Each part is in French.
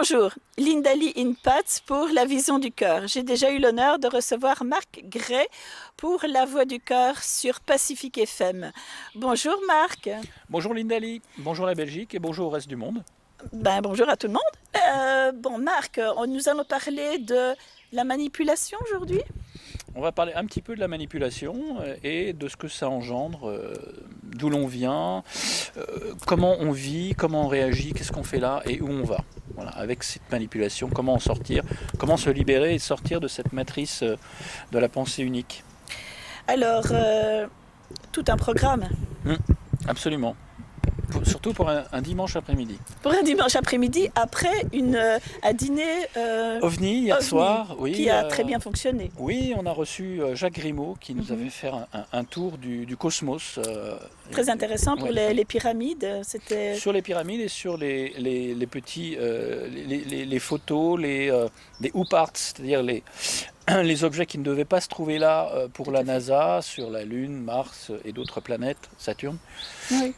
Bonjour, Lindali Inpats pour La Vision du Cœur. J'ai déjà eu l'honneur de recevoir Marc Gray pour La Voix du Cœur sur Pacifique FM. Bonjour Marc. Bonjour Lindali, bonjour la Belgique et bonjour au reste du monde. Bonjour à tout le monde. Bon Marc, nous allons parler de la manipulation aujourd'hui. On va parler un petit peu de la manipulation et de ce que ça engendre, d'où l'on vient, comment on vit, comment on réagit, qu'est-ce qu'on fait là et où on va. Voilà, avec cette manipulation, comment en sortir, comment se libérer et sortir de cette matrice de la pensée unique. Alors, tout un programme. Absolument. Surtout pour un dimanche après-midi. Pour un dimanche après-midi, après un dîner OVNI hier soir, oui. Qui a très bien fonctionné. Oui, on a reçu Jacques Grimaud qui nous avait fait un tour du cosmos. Très intéressant pour les pyramides. C'était sur les pyramides et sur les petits, les photos, les hoop arts, c'est-à-dire les objets qui ne devaient pas se trouver là pour la NASA, sur la Lune, Mars et d'autres planètes, Saturne. Oui.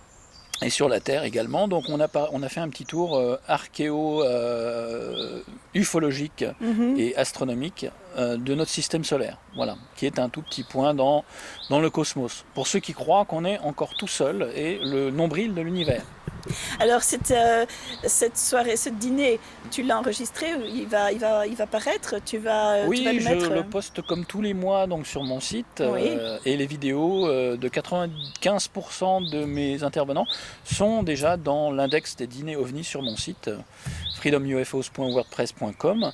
Et sur la Terre également. Donc on a fait un petit tour ufologique et astronomique de notre système solaire, voilà, qui est un tout petit point dans le cosmos. Pour ceux qui croient qu'on est encore tout seul et le nombril de l'univers. Alors cette soirée, ce dîner, tu l'as enregistré, il va paraître, tu vas le mettre. Je le poste comme tous les mois donc sur mon site et les vidéos de 95% de mes intervenants sont déjà dans l'index des dîners OVNI sur mon site freedomufos.wordpress.com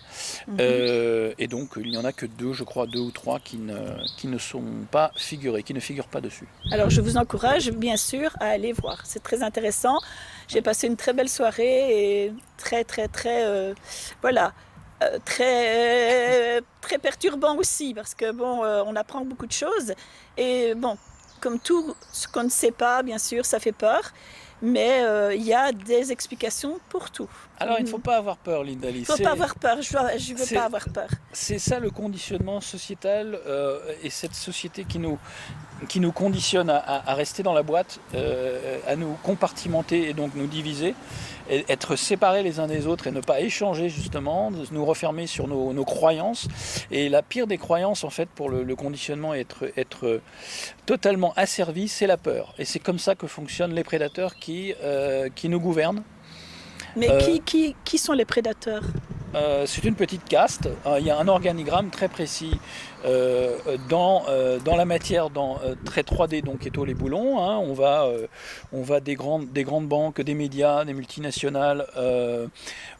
et donc il n'y en a que deux ou trois qui ne sont pas figurés, qui ne figurent pas dessus. Alors je vous encourage bien sûr à aller voir, c'est très intéressant. J'ai passé une très belle soirée et très perturbant aussi parce que on apprend beaucoup de choses et comme tout ce qu'on ne sait pas, bien sûr, ça fait peur. Mais il y a des explications pour tout. Alors il ne faut pas avoir peur, Lindali. Il ne faut pas avoir peur, je ne veux pas avoir peur. C'est ça le conditionnement sociétal et cette société qui nous conditionne à rester dans la boîte, à nous compartimenter et donc nous diviser, et être séparés les uns des autres et ne pas échanger justement, nous refermer sur nos croyances. Et la pire des croyances en fait pour le conditionnement et être totalement asservi, c'est la peur. Et c'est comme ça que fonctionnent les prédateurs qui nous gouvernent. Mais qui sont les prédateurs ? C'est une petite caste. Il y a un organigramme très précis dans la matière, très 3D, donc étau les boulons. On va des grandes banques, des médias, des multinationales,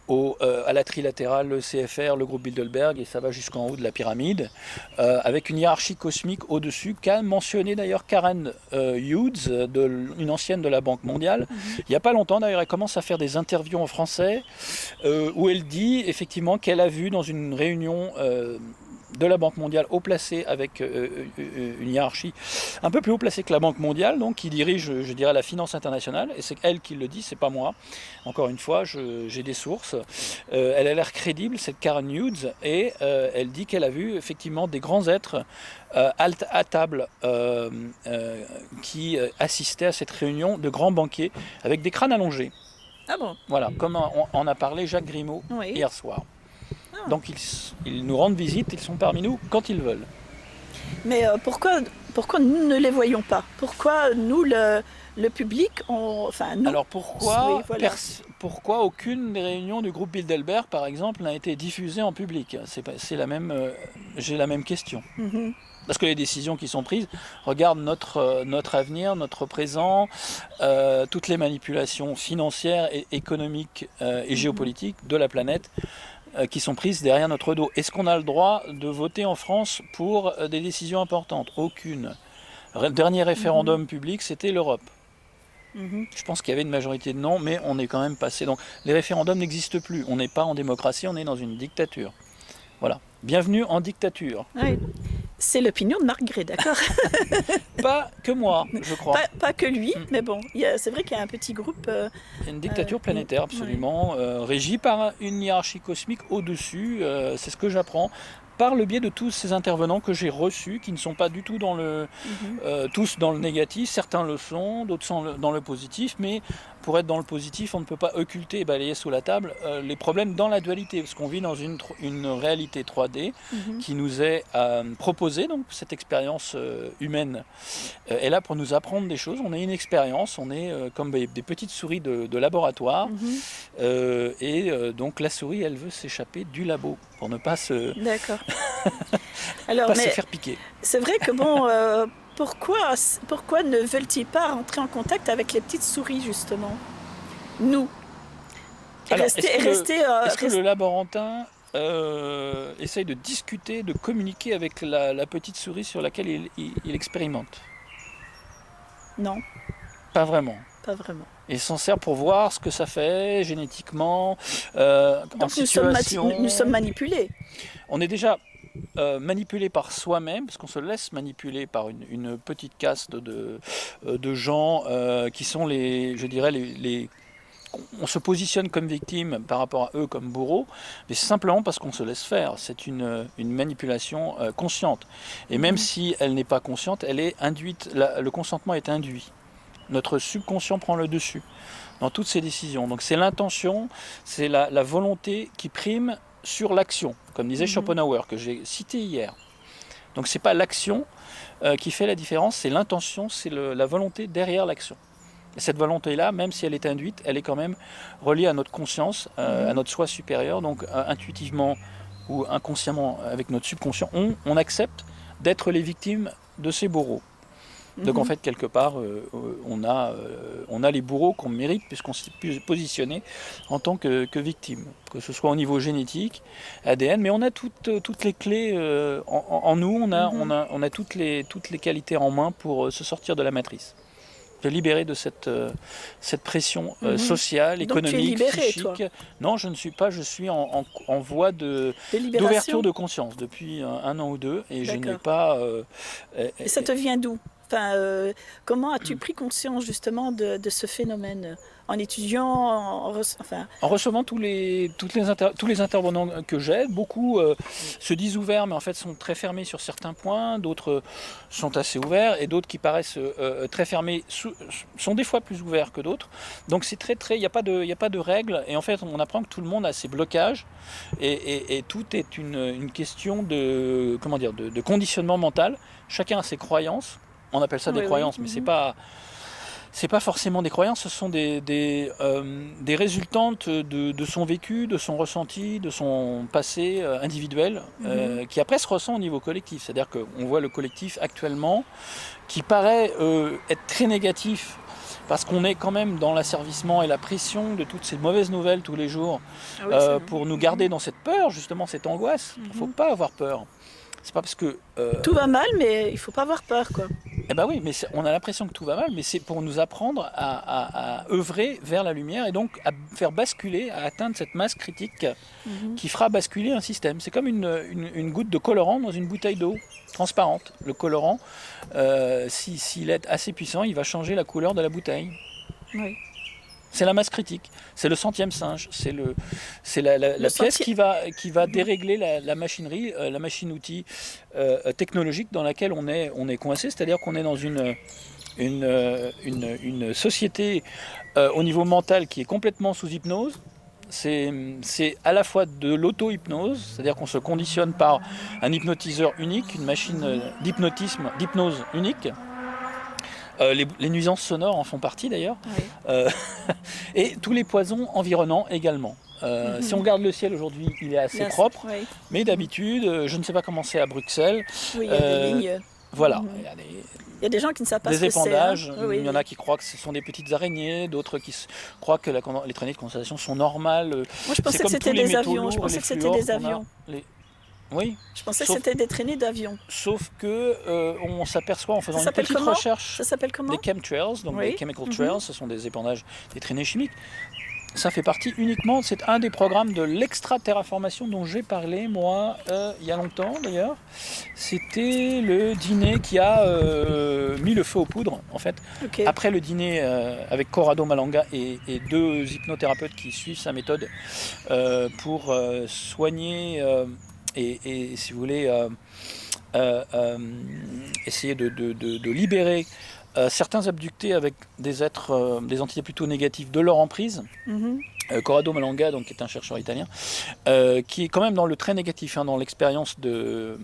à la trilatérale, le CFR, le groupe Bilderberg, et ça va jusqu'en haut de la pyramide, avec une hiérarchie cosmique au-dessus, qu'a mentionné d'ailleurs Karen Hughes, une ancienne de la Banque mondiale. Il n'y a pas longtemps, d'ailleurs, elle commence à faire des interviews en français, où elle dit effectivement qu'elle a vu dans une réunion de la Banque mondiale haut placée avec une hiérarchie un peu plus haut placée que la Banque mondiale, donc qui dirige, je dirais, la finance internationale, et c'est elle qui le dit, c'est pas moi. Encore une fois, j'ai des sources. Elle a l'air crédible, cette Karen Hughes, et elle dit qu'elle a vu effectivement des grands êtres à table qui assistaient à cette réunion de grands banquiers avec des crânes allongés. Ah bon ? Voilà, comme en a parlé Jacques Grimaud hier soir. Donc ils nous rendent visite, ils sont parmi nous quand ils veulent. Mais pourquoi nous ne les voyons pas ? Pourquoi nous, le public, nous... Alors pourquoi aucune des réunions du groupe Bilderberg, par exemple, n'a été diffusée en public ? J'ai la même question. Parce que les décisions qui sont prises regardent notre avenir, notre présent, toutes les manipulations financières et économiques et géopolitiques de la planète qui sont prises derrière notre dos. Est-ce qu'on a le droit de voter en France pour des décisions importantes ? Aucune. Le dernier référendum public, c'était l'Europe. Je pense qu'il y avait une majorité de non, mais on est quand même passé. Donc les référendums n'existent plus. On n'est pas en démocratie, on est dans une dictature. Voilà. Bienvenue en dictature. Oui. C'est l'opinion de Marc Gray, d'accord ? Pas que moi, je crois. Pas que lui, mais bon, c'est vrai qu'il y a un petit groupe... Il y a une dictature planétaire, absolument, régie par une hiérarchie cosmique au-dessus. C'est ce que j'apprends par le biais de tous ces intervenants que j'ai reçus, qui ne sont pas du tout tous dans le négatif. Certains le sont, d'autres sont dans le positif, mais pour être dans le positif, on ne peut pas occulter et balayer sous la table les problèmes dans la dualité, parce qu'on vit dans une réalité 3D qui nous est proposée, donc cette expérience humaine est là pour nous apprendre des choses. On a une expérience, on est comme des petites souris de laboratoire, donc la souris, elle veut s'échapper du labo pour ne pas se, D'accord. Alors, pas se faire piquer. C'est vrai que pourquoi ne veulent-ils pas rentrer en contact avec les petites souris, justement? Nous. Alors, est-ce que le laborantin essaye de discuter, de communiquer avec la petite souris sur laquelle il expérimente? Non. Pas vraiment. Pas vraiment. Il s'en sert pour voir ce que ça fait génétiquement, Donc nous sommes manipulés. On est déjà manipulé par soi-même, parce qu'on se laisse manipuler par une petite caste de gens qui sont on se positionne comme victime par rapport à eux comme bourreaux, mais c'est simplement parce qu'on se laisse faire. C'est une manipulation consciente. Et même si elle n'est pas consciente, elle est induite, le consentement est induit. Notre subconscient prend le dessus dans toutes ces décisions. Donc c'est l'intention, c'est la volonté qui prime sur l'action, comme disait Schopenhauer, que j'ai cité hier. Donc c'est pas l'action qui fait la différence, c'est l'intention, c'est la volonté derrière l'action. Et cette volonté-là, même si elle est induite, elle est quand même reliée à notre conscience, à notre soi supérieur. Donc intuitivement ou inconsciemment, avec notre subconscient, on accepte d'être les victimes de ces bourreaux. Donc en fait, quelque part, on a les bourreaux qu'on mérite puisqu'on s'est positionné en tant que victime, que ce soit au niveau génétique, ADN, mais on a toutes les clés en nous, on a toutes les qualités en main pour se sortir de la matrice, se libérer de cette pression sociale, économique, donc tu es libéré, psychique. toi. Non, je ne suis pas, je suis en voie d'ouverture de conscience depuis un an ou deux, et je n'ai pas... et ça te vient d'où? Enfin, comment as-tu pris conscience justement de ce phénomène en étudiant, en recevant tous les intervenants que j'ai? Beaucoup se disent ouverts, mais en fait sont très fermés sur certains points. D'autres sont assez ouverts, et d'autres qui paraissent très fermés sont des fois plus ouverts que d'autres. Donc c'est il n'y a pas de règles. Et en fait, on apprend que tout le monde a ses blocages, et tout est une question de conditionnement mental. Chacun a ses croyances. On appelle ça des croyances, mais c'est pas forcément des croyances, ce sont des résultantes de son vécu, de son ressenti, de son passé individuel, qui après se ressent au niveau collectif. C'est-à-dire qu'on voit le collectif actuellement qui paraît être très négatif, parce qu'on est quand même dans l'asservissement et la pression de toutes ces mauvaises nouvelles tous les jours, pour nous garder dans cette peur, justement, cette angoisse. Il ne faut pas avoir peur. C'est pas parce que... tout va mal, mais il ne faut pas avoir peur, quoi. Eh ben oui, mais on a l'impression que tout va mal, mais c'est pour nous apprendre à œuvrer vers la lumière, et donc à faire basculer, à atteindre cette masse critique qui fera basculer un système. C'est comme une goutte de colorant dans une bouteille d'eau transparente. Le colorant, s'il est assez puissant, il va changer la couleur de la bouteille. Oui. C'est la masse critique, c'est le centième singe, c'est la pièce qui va dérégler la machinerie, la machine-outil technologique dans laquelle on est coincé, c'est-à-dire qu'on est dans une société au niveau mental qui est complètement sous hypnose. C'est à la fois de l'auto-hypnose, c'est-à-dire qu'on se conditionne par un hypnotiseur unique, une machine d'hypnose unique. Les nuisances sonores en font partie d'ailleurs, et tous les poisons environnants également. Si on regarde le ciel aujourd'hui, il est assez propre, mais d'habitude, je ne sais pas comment c'est à Bruxelles. Oui, il y a des lignes. Voilà. Il y a des gens qui ne savent pas ce que c'est. Des épandages, il y en a qui croient que ce sont des petites araignées, d'autres qui croient que les traînées de condensation sont normales. Moi je pensais que c'était des avions, Oui. Je pensais que c'était des traînées d'avions. Sauf que on s'aperçoit en faisant une petite recherche. Ça s'appelle comment? Des chemtrails, donc des chemical trails, ce sont des épandages, des traînées chimiques. Ça fait partie uniquement, c'est un des programmes de l'extraterraformation dont j'ai parlé moi il y a longtemps d'ailleurs. C'était le dîner qui a mis le feu aux poudres en fait. Après le dîner avec Corrado Malanga et deux hypnothérapeutes qui suivent sa méthode pour soigner et si vous voulez essayer de libérer certains abductés avec des êtres, des entités plutôt négatives de leur emprise. Mhm. Corrado Malanga, donc, qui est un chercheur italien, qui est quand même dans le très négatif, hein, dans l'expérience du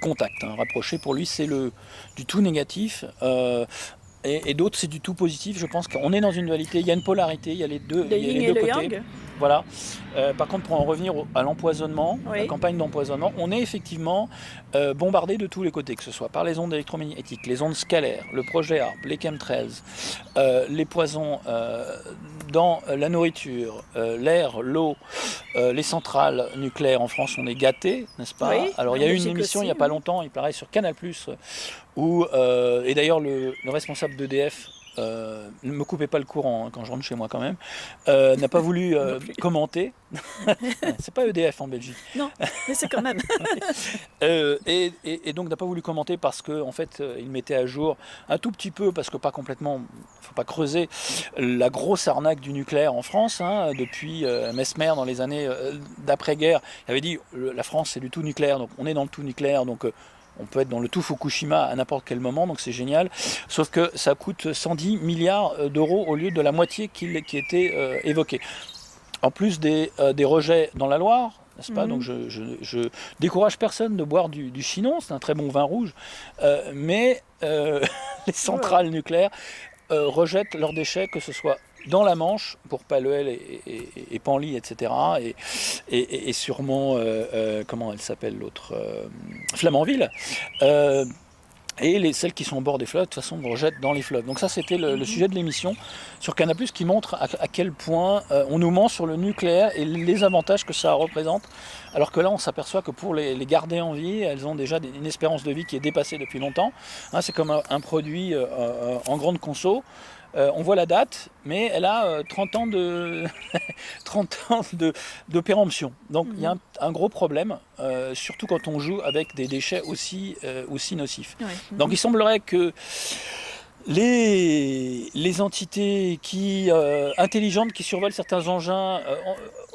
contact, hein, rapproché. Pour lui, c'est du tout négatif. Et d'autres, c'est du tout positif. Je pense qu'on est dans une dualité. Il y a une polarité, il y a les deux, Le il y a yin les et deux le côtés. yang. Voilà. Par contre, pour en revenir à l'empoisonnement, la Oui. campagne d'empoisonnement, on est effectivement bombardé de tous les côtés, que ce soit par les ondes électromagnétiques, les ondes scalaires, le projet ARP, les chemtrails, les poisons dans la nourriture, l'air, l'eau, les centrales nucléaires. En France, on est gâtés, n'est-ce pas? Oui, Alors, il y en a eu une Belgique émission aussi, il n'y a pas oui. longtemps, il paraît, sur Canal+, où, et d'ailleurs, le responsable d'EDF, ne me coupez pas le courant, hein, quand je rentre chez moi quand même, n'a pas voulu Non plus. commenter. C'est pas EDF en Belgique. Non, mais c'est quand même. Et donc n'a pas voulu commenter parce que en fait il mettait à jour un tout petit peu, parce que pas complètement, faut pas creuser, la grosse arnaque du nucléaire en France, hein, depuis Mesmer dans les années d'après-guerre. Il avait dit la France c'est du tout nucléaire, donc on est dans le tout nucléaire, donc on peut être dans le tout Fukushima à n'importe quel moment, donc c'est génial. Sauf que ça coûte 110 milliards d'euros au lieu de la moitié qui était évoquée. En plus des rejets dans la Loire, n'est-ce pas? Donc je décourage personne de boire du Chinon, c'est un très bon vin rouge, mais les centrales nucléaires rejettent leurs déchets, que ce soit dans la Manche, pour Paluel et Penly, etc., et sûrement, comment elle s'appelle l'autre, Flamanville, et celles qui sont au bord des fleuves, de toute façon, rejettent dans les fleuves. Donc ça, c'était le sujet de l'émission sur Canal+, qui montre à quel point on nous ment sur le nucléaire et les avantages que ça représente. Alors que là, on s'aperçoit que pour les garder en vie, elles ont déjà une espérance de vie qui est dépassée depuis longtemps. Hein, c'est comme un produit en grande conso. On voit la date, mais elle a 30 ans de 30 ans de péremption. Donc il y a un gros problème, surtout quand on joue avec des déchets aussi nocifs. Ouais. Donc il semblerait que les entités intelligentes qui survolent certains engins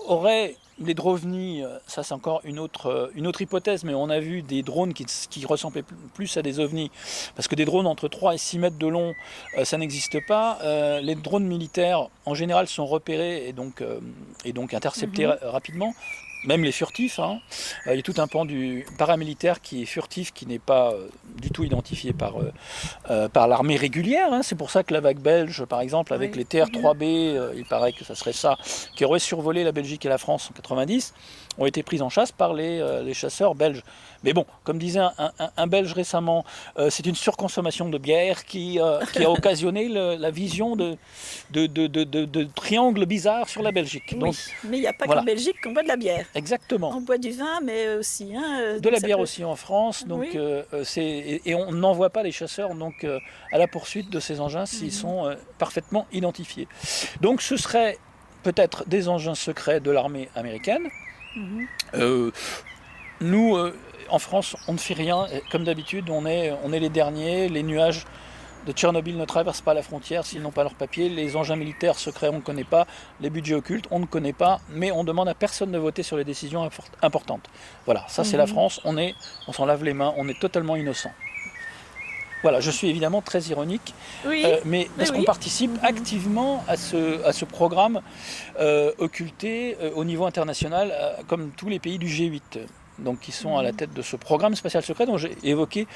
auraient les drovnis, ça c'est encore une autre hypothèse, mais on a vu des drones qui ressemblaient plus à des ovnis, parce que des drones entre 3 et 6 mètres de long, ça n'existe pas. Les drones militaires, en général, sont repérés et donc interceptés rapidement. Même les furtifs, hein. Il y a tout un pan du paramilitaire qui est furtif, qui n'est pas du tout identifié par l'armée régulière, hein. C'est pour ça que la vague belge, par exemple, avec Oui. les TR-3B, il paraît que ça serait ça, qui aurait survolé la Belgique et la France en 90, ont été prises en chasse par les chasseurs belges. Mais bon, comme disait un Belge récemment, c'est une surconsommation de bière qui a occasionné la vision de triangles bizarres sur la Belgique. Oui, Donc, mais il n'y a pas voilà. qu'en Belgique qu'on boit de la bière. Exactement. On boit du vin, mais aussi. Hein, De la ça bière peut- aussi en France, donc Oui. et on n'envoie pas les chasseurs donc à la poursuite de ces engins s'ils sont parfaitement identifiés. Donc ce serait peut-être des engins secrets de l'armée américaine. Nous, en France, on ne fait rien. Comme d'habitude, on est les derniers. Les nuages de Tchernobyl ne traversent pas la frontière s'ils n'ont pas leur papier. Les engins militaires secrets, on ne connaît pas. Les budgets occultes, on ne connaît pas. Mais on demande à personne de voter sur les décisions importantes. Voilà, ça c'est la France. On s'en lave les mains. On est totalement innocent. Voilà, je suis évidemment très ironique, Oui, mais parce qu'on participe activement à ce programme occulté au niveau international, comme tous les pays du G8. Donc, qui sont à la tête de ce programme spatial secret dont j'ai évoqué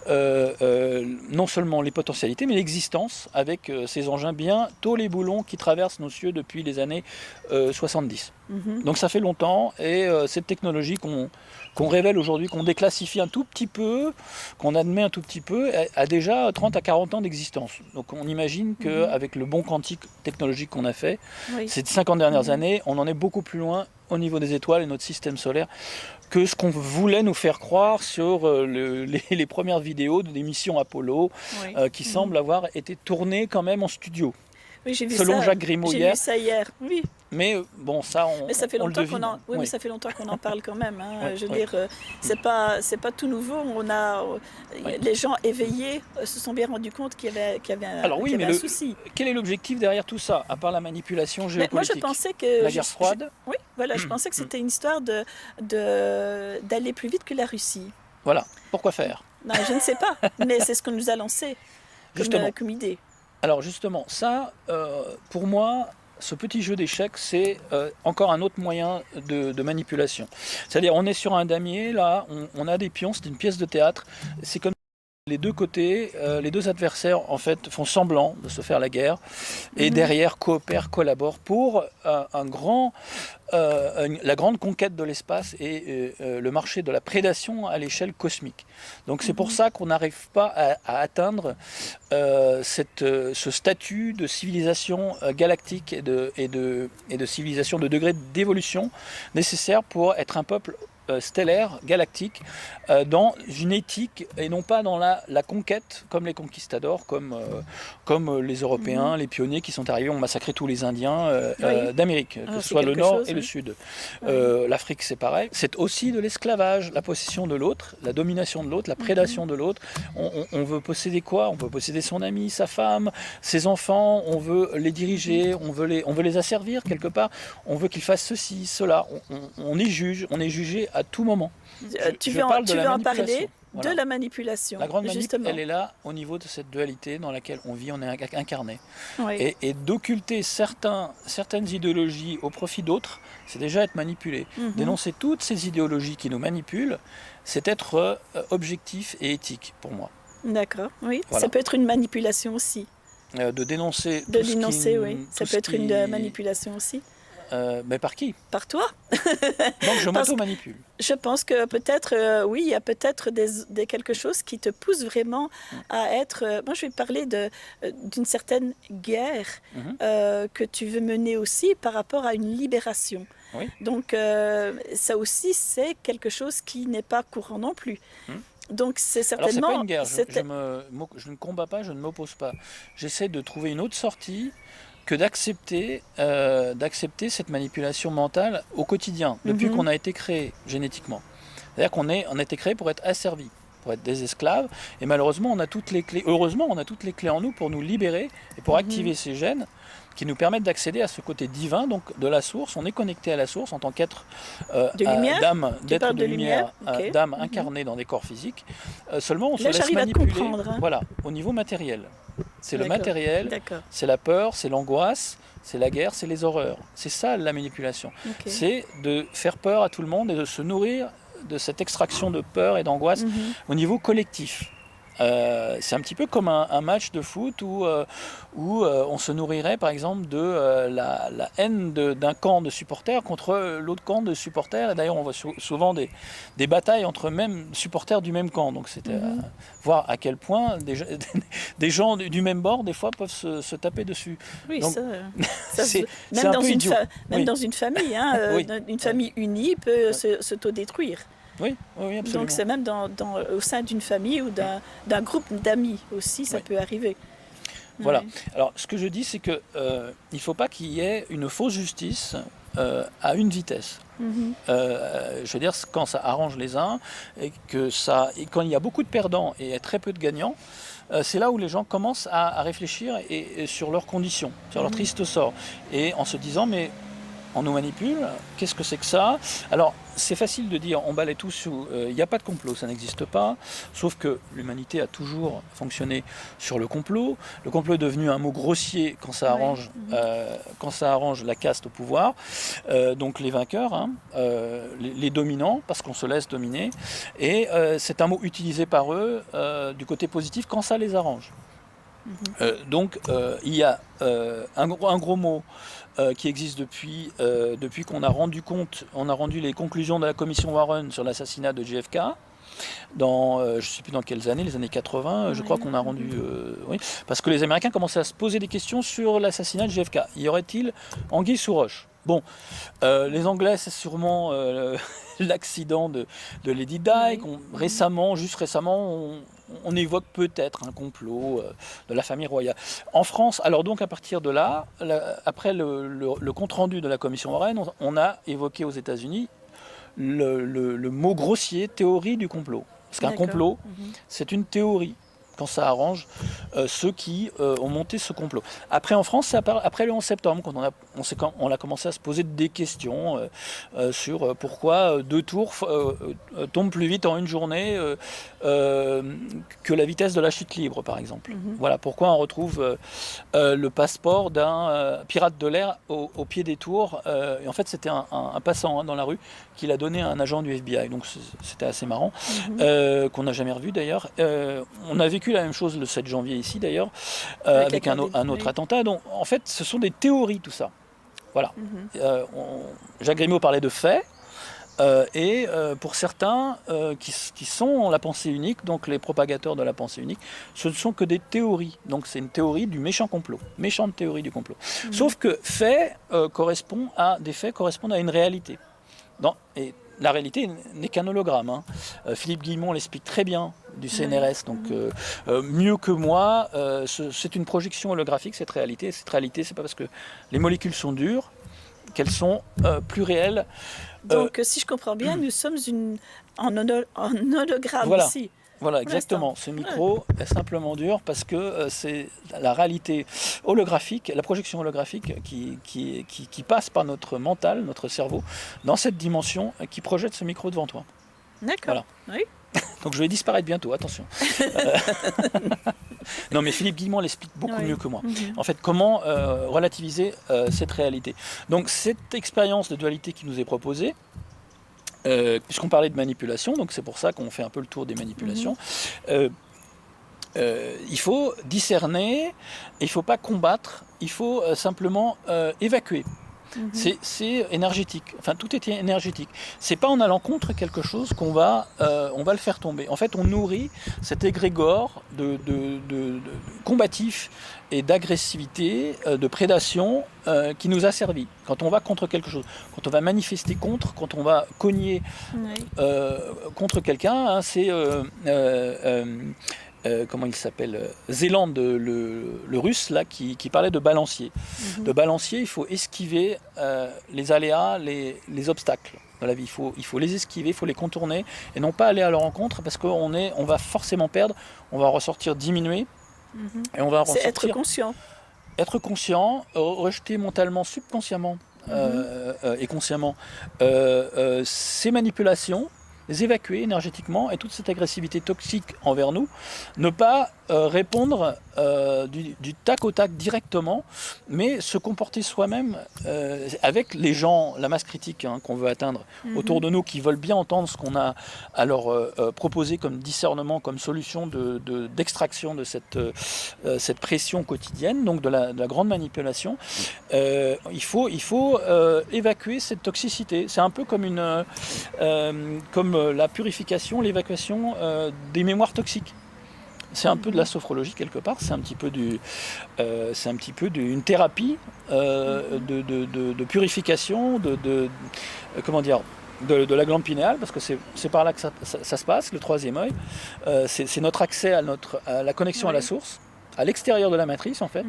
non seulement les potentialités, mais l'existence avec ces engins bientôt les boulons qui traversent nos cieux depuis les années 70. Donc ça fait longtemps, et cette technologie qu'on révèle aujourd'hui, qu'on déclassifie un tout petit peu, qu'on admet un tout petit peu, a déjà 30 à 40 ans d'existence. Donc on imagine qu'avec le bond quantique technologique qu'on a fait, ces 50 dernières années, on en est beaucoup plus loin au niveau des étoiles et notre système solaire que ce qu'on voulait nous faire croire sur les premières vidéos des missions Apollo, qui semblent avoir été tournées quand même en studio. Oui, j'ai vu selon ça. Jacques Grimaud J'ai hier. vu ça hier, oui. Mais bon, ça, Mais ça fait on le longtemps devine. qu'on en, oui, Oui. mais ça fait longtemps qu'on en parle quand même. Hein. Ouais, Je veux ouais. dire, c'est pas tout nouveau. On a, les gens éveillés se sont bien rendus compte qu'il y avait Alors oui, qu'il y mais avait un souci. quel est l'objectif derrière tout ça, à part la manipulation Mais moi, je géopolitique? pensais que La guerre froide. oui, voilà, je pensais que c'était une histoire d'aller plus vite que la Russie. Voilà. Pourquoi faire? Non, je ne sais pas, mais c'est ce qu'on nous a lancé Justement. comme idée. Alors justement, ça, pour moi, ce petit jeu d'échecs, c'est encore un autre moyen de manipulation. C'est-à-dire, on est sur un damier, là, on a des pions, c'est une pièce de théâtre, c'est comme les deux côtés, les deux adversaires en fait font semblant de se faire la guerre et derrière coopèrent, collaborent pour la grande conquête de l'espace et le marché de la prédation à l'échelle cosmique. Donc c'est pour ça qu'on n'arrive pas à atteindre ce statut de civilisation galactique et de civilisation de degré d'évolution nécessaire pour être un peuple stellaire, galactique, dans une éthique et non pas dans la conquête, comme les conquistadors, comme les Européens, les pionniers qui sont arrivés, ont massacré tous les Indiens d'Amérique, que ce soit le Nord et le Sud. L'Afrique, c'est pareil. C'est aussi de l'esclavage, la possession de l'autre, la domination de l'autre, la prédation de l'autre. On veut posséder quoi? On veut posséder son ami, sa femme, ses enfants, on veut les diriger, on veut les asservir quelque part, on veut qu'ils fassent ceci, cela. On est juge, on est jugé à tout moment. Tu veux en parler Voilà. de la manipulation. La grande manip, justement. elle est là au niveau de cette dualité dans laquelle on vit, on est incarné. Oui. Et d'occulter certaines idéologies au profit d'autres, c'est déjà être manipulé. Dénoncer toutes ces idéologies qui nous manipulent, c'est être objectif et éthique pour moi. D'accord, oui. Voilà. Ça peut être une manipulation aussi. De dénoncer. De dénoncer, oui. Ça peut être une manipulation aussi. Mais par qui? Par toi. Donc je m'auto-manipule. Je pense que peut-être, oui, il y a peut-être quelque chose qui te pousse vraiment à être... moi, je vais parler d'une certaine guerre que tu veux mener aussi par rapport à une libération. Oui. Donc, ça aussi, c'est quelque chose qui n'est pas courant non plus. Donc, c'est certainement... Alors, c'est pas une guerre. Je ne combats pas, je ne m'oppose pas. J'essaie de trouver une autre sortie que d'accepter cette manipulation mentale au quotidien, depuis qu'on a été créé génétiquement. C'est-à-dire qu'on a été créé pour être asservi, pour être des esclaves, et malheureusement, on a toutes les clés. Heureusement, on a toutes les clés en nous pour nous libérer et pour activer ces gènes qui nous permettent d'accéder à ce côté divin, donc de la source. On est connecté à la source en tant qu'être d'âme, d'être de lumière, d'âme incarnée dans des corps physiques. Seulement, on se laisse manipuler. Voilà, au niveau matériel. C'est le matériel, c'est la peur, c'est l'angoisse, c'est la guerre, c'est les horreurs. C'est ça la manipulation. C'est de faire peur à tout le monde et de se nourrir de cette extraction de peur et d'angoisse au niveau collectif. C'est un petit peu comme un match de foot où on se nourrirait par exemple de la haine d'un camp de supporters contre l'autre camp de supporters. Et d'ailleurs on voit souvent des batailles entre même supporters du même camp. Donc c'est voir à quel point des gens du même bord des fois peuvent se taper dessus. Oui, donc, c'est même, dans une famille, hein, une famille unie peut s'autodétruire. Oui, absolument. Donc c'est même au sein d'une famille ou d'un groupe d'amis aussi, ça peut arriver. Voilà. Oui. Alors ce que je dis, c'est que il ne faut pas qu'il y ait une fausse justice à une vitesse. Je veux dire, quand ça arrange les uns et quand il y a beaucoup de perdants et très peu de gagnants, c'est là où les gens commencent à réfléchir sur leurs conditions, sur leur triste sort, et en se disant mais on nous manipule, qu'est-ce que c'est que ça? Alors, c'est facile de dire, on balaie tout sous... Il n'y a pas de complot, ça n'existe pas, sauf que l'humanité a toujours fonctionné sur le complot. Le complot est devenu un mot grossier quand ça arrange la caste au pouvoir, donc les vainqueurs, les dominants, parce qu'on se laisse dominer, et c'est un mot utilisé par eux du côté positif quand ça les arrange. Donc, il y a un gros mot qui existe depuis qu'on a rendu les conclusions de la commission Warren sur l'assassinat de JFK dans, je ne sais plus dans quelles années, les années 80, je crois qu'on a rendu... oui, parce que les Américains commençaient à se poser des questions sur l'assassinat de JFK. Y aurait-il anguille sous roche? Bon, les Anglais, c'est sûrement l'accident de Lady Di. Juste récemment, on évoque peut-être un complot de la famille royale. En France, alors donc à partir de là, après le compte-rendu de la commission Warren, on a évoqué aux États-Unis le mot grossier, théorie du complot. Parce qu'un complot, c'est une théorie, quand ça arrange ceux qui ont monté ce complot. Après en France, c'est après le 11 septembre, quand on a on a commencé à se poser des questions sur pourquoi 2 tours tombent plus vite en une journée que la vitesse de la chute libre, par exemple. Voilà pourquoi on retrouve le passeport d'un pirate de l'air au pied des tours. Et en fait, c'était un passant dans la rue qui l'a donné à un agent du FBI. Donc c'était assez marrant, qu'on n'a jamais revu d'ailleurs. On a vécu la même chose le 7 janvier ici d'ailleurs, avec un autre attentat. Donc en fait, ce sont des théories tout ça. Voilà. Jacques Grimaud parlait de faits. Et pour certains qui sont la pensée unique, donc les propagateurs de la pensée unique, ce ne sont que des théories. Donc c'est une théorie du méchant complot, méchante théorie du complot. Sauf que des faits correspondent à une réalité. Et la réalité n'est qu'un hologramme. Philippe Guillemont l'explique très bien du CNRS, donc mieux que moi. C'est une projection holographique, cette réalité. Cette réalité, c'est pas parce que les molécules sont dures qu'elles sont plus réelles. Donc, si je comprends bien, nous sommes en hologramme ici. Voilà, exactement. Ce micro est simplement dur parce que c'est la réalité holographique, la projection holographique qui passe par notre mental, notre cerveau, dans cette dimension qui projette ce micro devant toi. D'accord. Voilà. Oui. Donc je vais disparaître bientôt, attention. Non, mais Philippe Guillemont l'explique beaucoup mieux que moi. En fait, comment relativiser cette réalité. Donc cette expérience de dualité qui nous est proposée, puisqu'on parlait de manipulation, donc c'est pour ça qu'on fait un peu le tour des manipulations, il faut discerner, il ne faut pas combattre, il faut simplement évacuer. C'est énergétique, enfin tout est énergétique. C'est pas en allant contre quelque chose qu'on va le faire tomber. En fait, on nourrit cet égrégore de combatif et d'agressivité, de prédation qui nous a servi. Quand on va contre quelque chose, quand on va manifester contre, quand on va cogner contre quelqu'un, c'est comment il s'appelle, Zélande, le russe là, qui parlait de balancier. De balancier, il faut esquiver les aléas, les obstacles dans la vie. Il faut les esquiver, il faut les contourner et non pas aller à leur rencontre parce qu'on va forcément perdre, on va ressortir diminué et on va ressortir. C'est être conscient. Être conscient, rejeter mentalement, subconsciemment et consciemment ces manipulations, les évacuer énergétiquement et toute cette agressivité toxique envers nous, ne pas répondre du tac au tac directement, mais se comporter soi-même avec les gens, la masse critique qu'on veut atteindre autour de nous, qui veulent bien entendre ce qu'on a à leur proposer comme discernement, comme solution d'extraction de cette pression quotidienne, donc de la grande manipulation. Il faut évacuer cette toxicité. C'est un peu comme la purification, l'évacuation des mémoires toxiques. C'est un peu de la sophrologie quelque part, c'est un petit peu d'une thérapie de purification, comment dire, de la glande pinéale, parce que c'est par là que ça se passe, le troisième œil. C'est notre accès à la connexion à la source, à l'extérieur de la matrice en fait.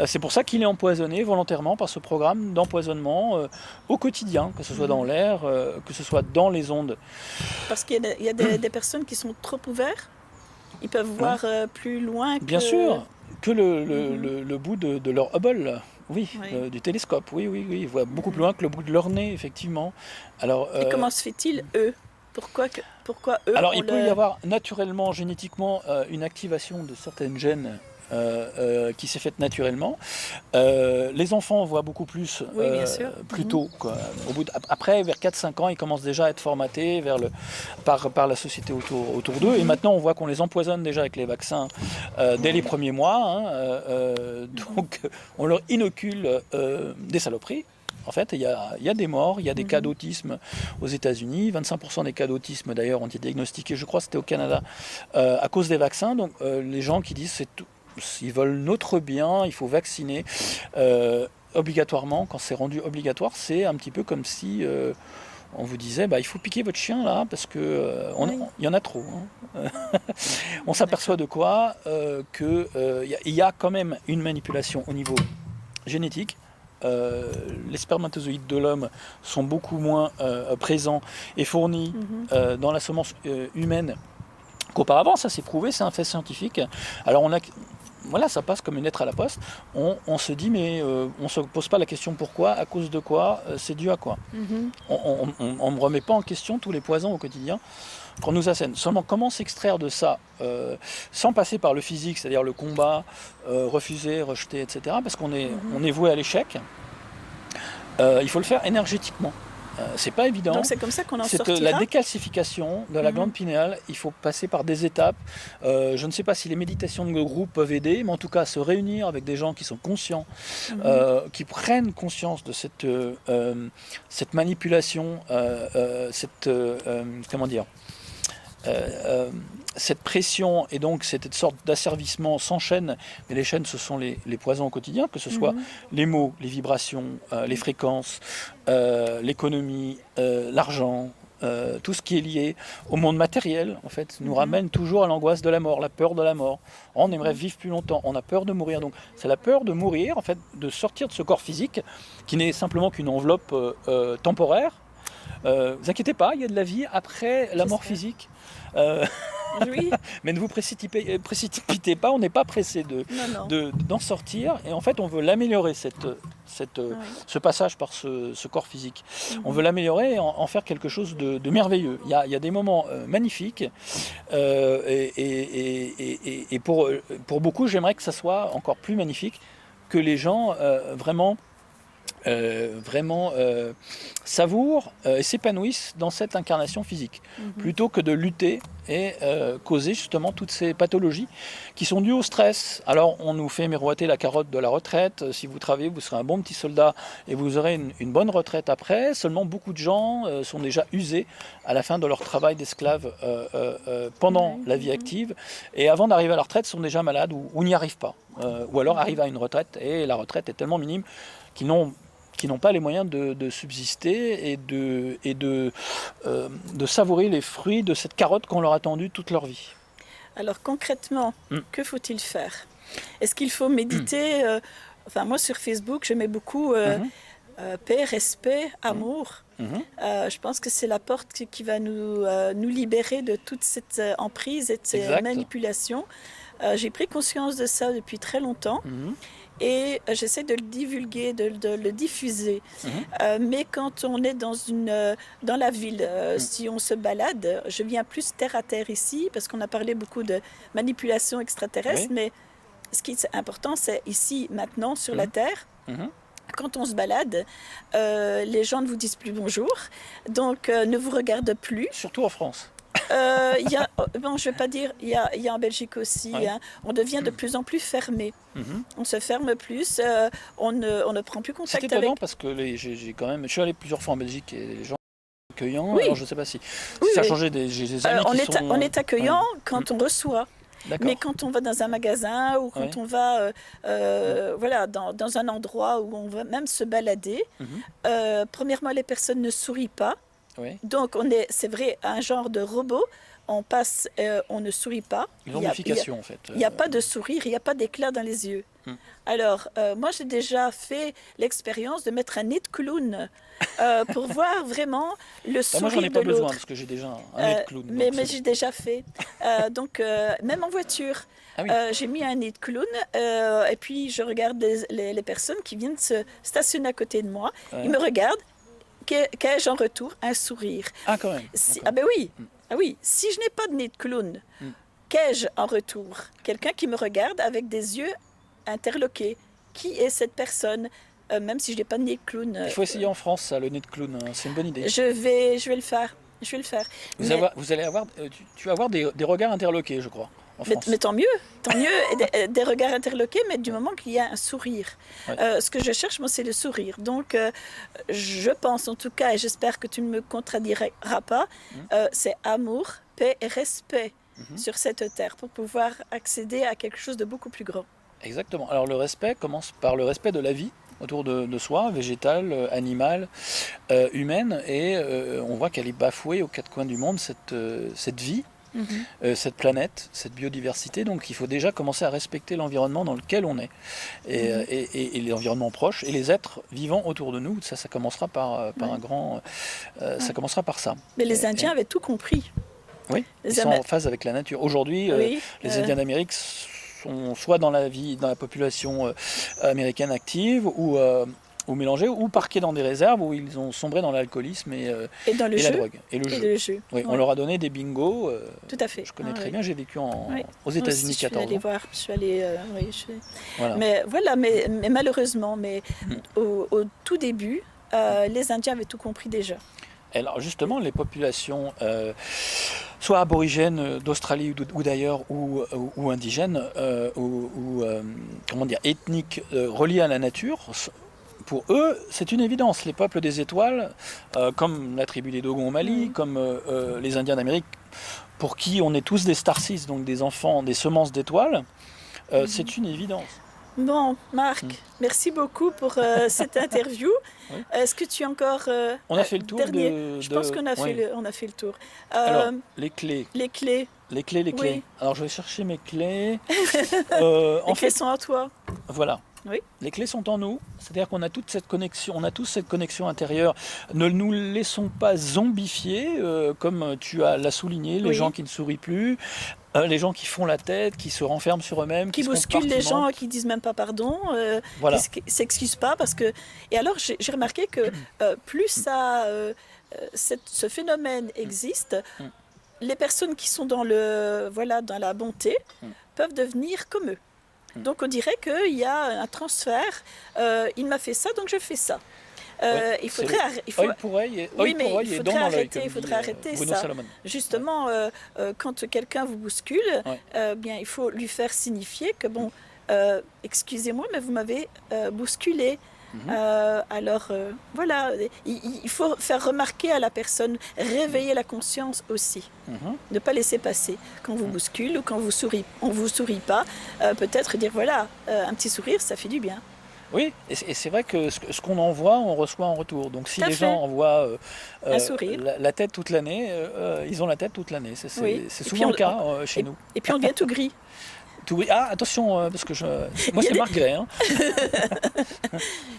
C'est pour ça qu'il est empoisonné volontairement par ce programme d'empoisonnement au quotidien, que ce soit dans l'air, que ce soit dans les ondes. Parce qu'il y a des personnes qui sont trop ouvertes. Ils peuvent voir plus loin que... Bien sûr, que le bout de leur Hubble, du télescope, oui, ils voient beaucoup plus loin que le bout de leur nez, effectivement. Alors, et comment se fait-il, eux ? Pourquoi eux? Alors, il peut y avoir naturellement, génétiquement, une activation de certaines gènes qui s'est faite naturellement. Les enfants voient beaucoup plus plus tôt. Quoi. Après, vers 4-5 ans, ils commencent déjà à être formatés par la société autour d'eux. Et maintenant, on voit qu'on les empoisonne déjà avec les vaccins dès les premiers mois. Donc, on leur inocule des saloperies. En fait, il y a des morts, il y a des cas d'autisme aux États-Unis. 25% des cas d'autisme, d'ailleurs, ont été diagnostiqués, je crois que c'était au Canada, à cause des vaccins. Donc, les gens qui disent ils veulent notre bien, il faut vacciner obligatoirement. Quand c'est rendu obligatoire, c'est un petit peu comme si on vous disait il faut piquer votre chien là parce que y en a trop. On s'aperçoit de quoi qu'il y a quand même une manipulation au niveau génétique. Les spermatozoïdes de l'homme sont beaucoup moins présents et fournis dans la semence humaine qu'auparavant. Ça c'est prouvé, c'est un fait scientifique. Alors voilà, ça passe comme une lettre à la poste. On se dit, mais on ne se pose pas la question pourquoi, à cause de quoi, c'est dû à quoi. On ne remet pas en question tous les poisons au quotidien qu'on nous assène. Seulement, comment s'extraire de ça sans passer par le physique, c'est-à-dire le combat, refuser, rejeter, etc. Parce qu'on est voué à l'échec. Il faut le faire énergétiquement. C'est pas évident. Donc c'est comme ça qu'on en sortira. La décalcification de la glande pinéale, il faut passer par des étapes. Je ne sais pas si les méditations de groupe peuvent aider, mais en tout cas se réunir avec des gens qui sont conscients, qui prennent conscience de cette manipulation, comment dire, cette pression et donc cette sorte d'asservissement s'enchaîne, mais les chaînes ce sont les poisons au quotidien, que ce soit les mots, les vibrations, les fréquences, l'économie, l'argent, tout ce qui est lié au monde matériel en fait nous ramène toujours à l'angoisse de la mort, la peur de la mort. On aimerait vivre plus longtemps, on a peur de mourir, donc c'est la peur de mourir en fait, de sortir de ce corps physique qui n'est simplement qu'une enveloppe temporaire. Vous inquiétez pas, il y a de la vie après la mort physique. Oui. Mais ne vous précipitez pas, on n'est pas pressé d'en sortir. Et en fait, on veut l'améliorer, ce passage par ce corps physique. On veut l'améliorer et en faire quelque chose de merveilleux. Il y a des moments magnifiques. Et pour beaucoup, j'aimerais que ça soit encore plus magnifique, que les gens vraiment savourent et s'épanouissent dans cette incarnation physique, plutôt que de lutter et causer justement toutes ces pathologies qui sont dues au stress. Alors on nous fait miroiter la carotte de la retraite, si vous travaillez vous serez un bon petit soldat et vous aurez une bonne retraite après. Seulement beaucoup de gens sont déjà usés à la fin de leur travail d'esclave pendant la vie active, et avant d'arriver à la retraite sont déjà malades ou n'y arrivent pas, ou alors arrivent à une retraite et la retraite est tellement minime qu'ils n'ont pas les moyens de subsister et de savourer les fruits de cette carotte qu'on leur a tendue toute leur vie. Alors concrètement, que faut-il faire? Est-ce qu'il faut méditer Enfin, moi sur Facebook, je mets beaucoup paix, respect, amour. Je pense que c'est la porte qui va nous libérer de toute cette emprise et de ces manipulations. J'ai pris conscience de ça depuis très longtemps. Et j'essaie de le divulguer, de le diffuser. Mais quand on est dans la ville, si on se balade, je viens plus terre à terre ici, parce qu'on a parlé beaucoup de manipulation extraterrestre, mais ce qui est important, c'est ici, maintenant, sur la Terre. Quand on se balade, les gens ne vous disent plus bonjour, donc ne vous regardent plus. Surtout en France. Bon, je ne vais pas dire, il y a en Belgique aussi, on devient de plus en plus fermé. On se ferme plus, on ne prend plus contact avec... C'est étonnant parce que je suis allé plusieurs fois en Belgique et les gens sont accueillants. Alors je ne sais pas si ça a changé, j'ai des amis on est accueillant quand on reçoit. Mais quand on va dans un magasin ou quand on va dans un endroit où on va même se balader, premièrement, les personnes ne sourient pas. Donc, c'est vrai, un genre de robot. On passe, on ne sourit pas. Zombification, en fait. Il n'y a pas de sourire, il n'y a pas d'éclat dans les yeux. Alors, moi, j'ai déjà fait l'expérience de mettre un nez de clown pour voir vraiment le sourire de l'autre. Moi, j'en ai pas besoin parce que j'ai déjà un nez de clown. Mais j'ai déjà fait. Donc, même en voiture, j'ai mis un nez de clown et puis je regarde les personnes qui viennent se stationner à côté de moi. Ils me regardent. Qu'ai-je en retour? Un sourire. Ah, quand même. Ben oui. Ah oui. Si je n'ai pas de nez de clown, qu'ai-je en retour? Quelqu'un qui me regarde avec des yeux interloqués. Qui est cette personne? Même si je n'ai pas de nez de clown. Il faut essayer en France, ça, le nez de clown. C'est une bonne idée. Je vais le faire. Tu vas avoir des regards interloqués, je crois. Mais tant mieux, des regards interloqués, mais du moment qu'il y a un sourire. Ce que je cherche, moi, c'est le sourire. Donc, je pense en tout cas, et j'espère que tu ne me contrediras pas, c'est amour, paix et respect sur cette terre pour pouvoir accéder à quelque chose de beaucoup plus grand. Exactement. Alors, le respect commence par le respect de la vie autour de soi, végétale, animale, humaine, et on voit qu'elle est bafouée aux quatre coins du monde, cette vie. Cette planète, cette biodiversité, donc il faut déjà commencer à respecter l'environnement dans lequel on est et l'environnement proche et les êtres vivants autour de nous. Ça commencera par un grand, ça commencera par ça. Mais les Indiens avaient tout compris. Oui, ils sont en phase avec la nature. Aujourd'hui, les Indiens d'Amérique sont soit dans la population américaine active ou mélangés, ou parqués dans des réserves où ils ont sombré dans l'alcoolisme et dans le la jeu. drogue. Et le jeu. Oui, Ouais. on leur a donné des bingos. Tout à fait. Je connais très bien, j'ai vécu aux Moi États-Unis aussi, 14 ans. Je suis allée Voilà. Mais voilà, mais malheureusement, au tout début, les Indiens avaient tout compris déjà. Alors justement, les populations, soit aborigènes d'Australie ou d'ailleurs, ou indigènes, comment dire, ethniques, reliées à la nature, pour eux, c'est une évidence. Les peuples des étoiles, comme la tribu des Dogons au Mali, comme les Indiens d'Amérique, pour qui on est tous des starseeds, donc des enfants, des semences d'étoiles, c'est une évidence. Bon, Marc, merci beaucoup pour cette interview. Oui. Est-ce que tu as encore on a fait le tour Je pense qu'on a fait le tour. Alors, les clés. Les clés. Les clés. Oui. Alors, je vais chercher mes clés. Les clés sont à toi. Voilà. Oui. Les clés sont en nous, c'est-à-dire qu'on a toute cette connexion, on a tous cette connexion intérieure. Ne nous laissons pas zombifier, comme tu l'as souligné, les gens qui ne sourient plus, les gens qui font la tête, qui se renferment sur eux-mêmes, qui bousculent les gens, qui disent même pas pardon, voilà. qui s'excusent pas parce que. Et alors j'ai remarqué que plus ce phénomène existe, les personnes qui sont dans la bonté peuvent devenir comme eux. Donc on dirait qu'il y a un transfert. Il m'a fait ça, donc je fais ça. Il faudrait œil pour œil et dent dans l'œil. Il faudrait arrêter Bruno ça. Salomon. Justement, quand quelqu'un vous bouscule, bien il faut lui faire signifier que bon, excusez-moi, mais vous m'avez bousculé. Alors voilà, il faut faire remarquer à la personne, réveiller la conscience aussi, ne pas laisser passer quand vous bouscule ou quand on vous sourit pas, peut-être dire voilà, un petit sourire ça fait du bien. Oui, et c'est vrai que ce qu'on envoie, on reçoit en retour. Donc si les gens envoient un sourire, la tête toute l'année, ils ont la tête toute l'année. C'est souvent le cas chez nous. Et puis on devient tout gris. Ah, attention, parce que moi c'est Marc Gray. Hein.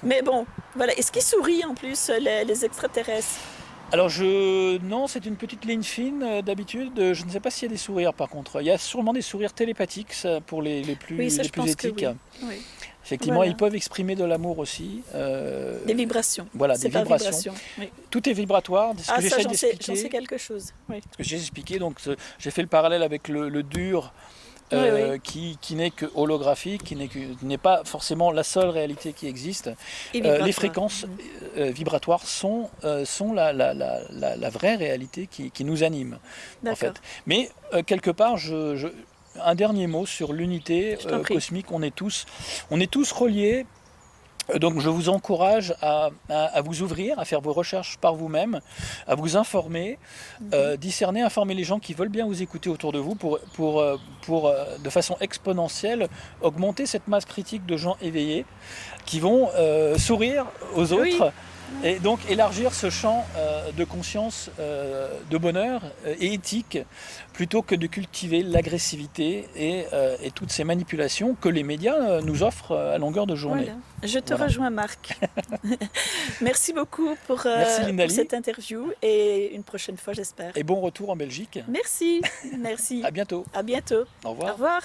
Mais bon, voilà. Est-ce qu'ils sourient en plus, les extraterrestres? Alors non, c'est une petite ligne fine d'habitude. Je ne sais pas s'il y a des sourires par contre. Il y a sûrement des sourires télépathiques pour les plus éthiques. Oui. Effectivement, ils peuvent exprimer de l'amour aussi. Des vibrations. Voilà, des vibrations. Oui. Tout est vibratoire. Ce que j'essaie d'expliquer. J'en sais quelque chose. Oui. Ce que j'ai expliqué, donc j'ai fait le parallèle avec le dur. Qui n'est que holographique, qui n'est pas forcément la seule réalité qui existe. Les fréquences vibratoires sont la vraie réalité qui nous anime, en fait. Mais quelque part, un dernier mot sur l'unité cosmique. On est tous reliés. Donc je vous encourage à vous ouvrir, à faire vos recherches par vous-même, à vous informer, discerner, informer les gens qui veulent bien vous écouter autour de vous pour de façon exponentielle augmenter cette masse critique de gens éveillés qui vont sourire aux autres. Et donc élargir ce champ de conscience, de bonheur et éthique, plutôt que de cultiver l'agressivité et toutes ces manipulations que les médias nous offrent à longueur de journée. Voilà. Je te rejoins, Marc. Merci beaucoup pour cette interview et une prochaine fois, j'espère. Et bon retour en Belgique. Merci. Merci. À bientôt. À bientôt. Au revoir. Au revoir.